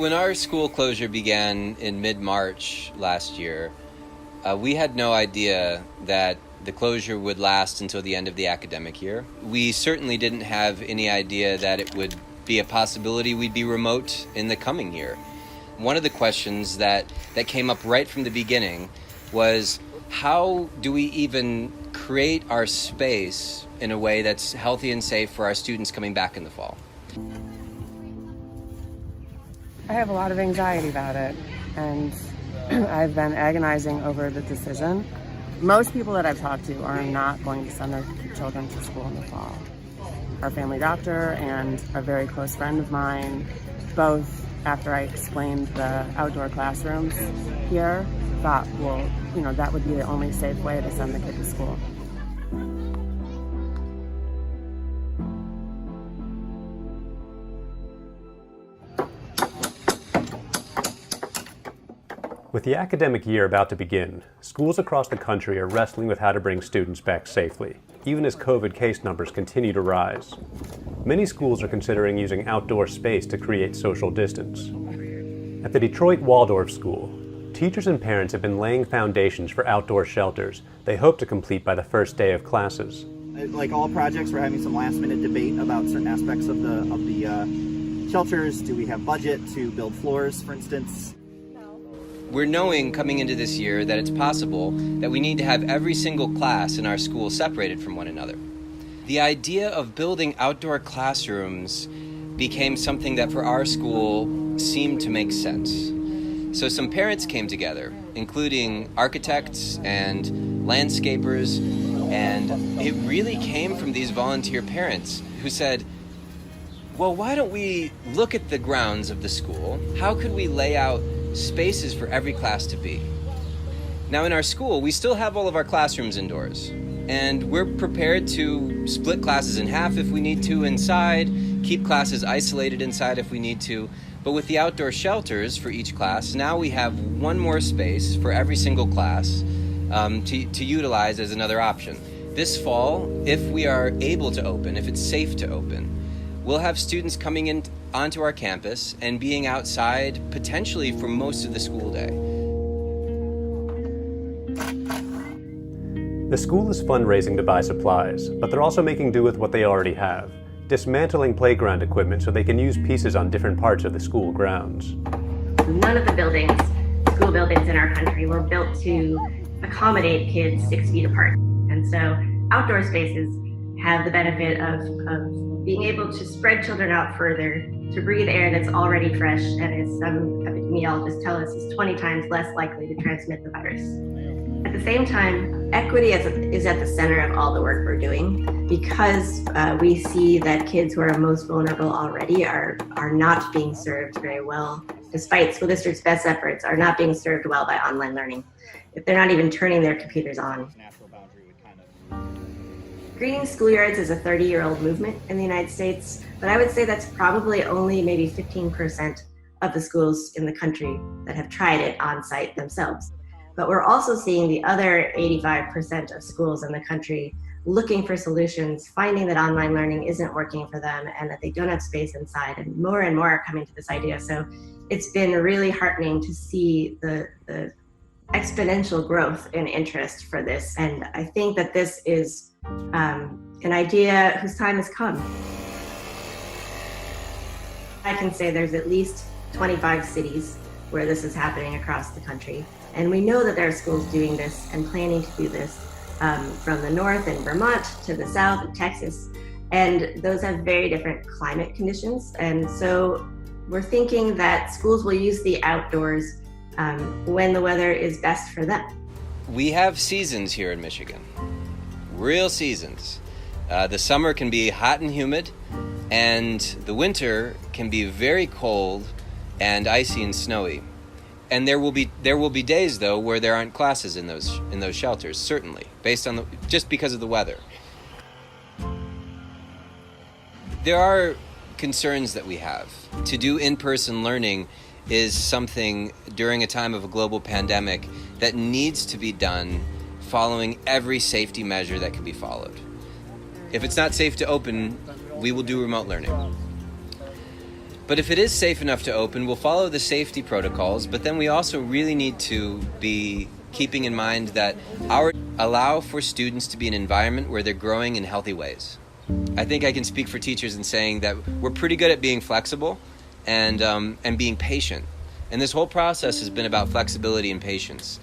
When our school closure began in mid-March last year, we had no idea that the closure would last until the end of the academic year. We certainly didn't have any idea that it would be a possibility we'd be remote in the coming year. One of the questions that came up right from the beginning was, how do we even create our space in a way that's healthy and safe for our students coming back in the fall? I have a lot of anxiety about it, and I've been agonizing over the decision. Most people that I've talked to are not going to send their children to school in the fall. Our family doctor and a very close friend of mine, both after I explained the outdoor classrooms here, thought, well, that would be the only safe way to send the kid to school. With the academic year about to begin, schools across the country are wrestling with how to bring students back safely, even as COVID case numbers continue to rise. Many schools are considering using outdoor space to create social distance. At the Detroit Waldorf School, teachers and parents have been laying foundations for outdoor shelters they hope to complete by the first day of classes. Like all projects, we're having some last-minute debate about certain aspects of the shelters. Do we have budget to build floors, for instance? We're knowing coming into this year that it's possible that we need to have every single class in our school separated from one another. The idea of building outdoor classrooms became something that for our school seemed to make sense. So some parents came together, including architects and landscapers, and it really came from these volunteer parents who said, well, why don't we look at the grounds of the school? How could we lay out spaces for every class to be? Now in our school, we still have all of our classrooms indoors, and we're prepared to split classes in half if we need to inside, keep classes isolated inside if we need to. But with the outdoor shelters for each class, now we have one more space for every single class to utilize as another option. This fall, if we are able to open, if it's safe to open, we'll have students coming in onto our campus and being outside potentially for most of the school day. The school is fundraising to buy supplies, but they're also making do with what they already have, dismantling playground equipment so they can use pieces on different parts of the school grounds. None of the school buildings in our country were built to accommodate kids 6 feet apart. And so outdoor spaces have the benefit of being able to spread children out further, to breathe air that's already fresh, and as some epidemiologists tell us, is 20 times less likely to transmit the virus. At the same time, equity is at the center of all the work we're doing, because we see that kids who are most vulnerable already are not being served very well, despite school districts' best efforts, are not being served well by online learning, if they're not even turning their computers on. Greening schoolyards is a 30-year-old movement in the United States, but I would say that's probably only maybe 15% of the schools in the country that have tried it on site themselves. But we're also seeing the other 85% of schools in the country looking for solutions, finding that online learning isn't working for them and that they don't have space inside, and more are coming to this idea. So it's been really heartening to see the exponential growth in interest for this. And I think that this is an idea whose time has come. I can say there's at least 25 cities where this is happening across the country. And we know that there are schools doing this and planning to do this from the north in Vermont to the south in Texas. And those have very different climate conditions. And so we're thinking that schools will use the outdoors when the weather is best for them. We have seasons here in Michigan, real seasons. The summer can be hot and humid, and the winter can be very cold and icy and snowy. And there will be days though where there aren't classes in those shelters, certainly, based on just because of the weather. There are concerns that we have. To do in-person learning is something during a time of a global pandemic that needs to be done following every safety measure that can be followed. If it's not safe to open, we will do remote learning. But if it is safe enough to open, we'll follow the safety protocols, but then we also really need to be keeping in mind that allow for students to be in an environment where they're growing in healthy ways. I think I can speak for teachers in saying that we're pretty good at being flexible and being patient. And this whole process has been about flexibility and patience.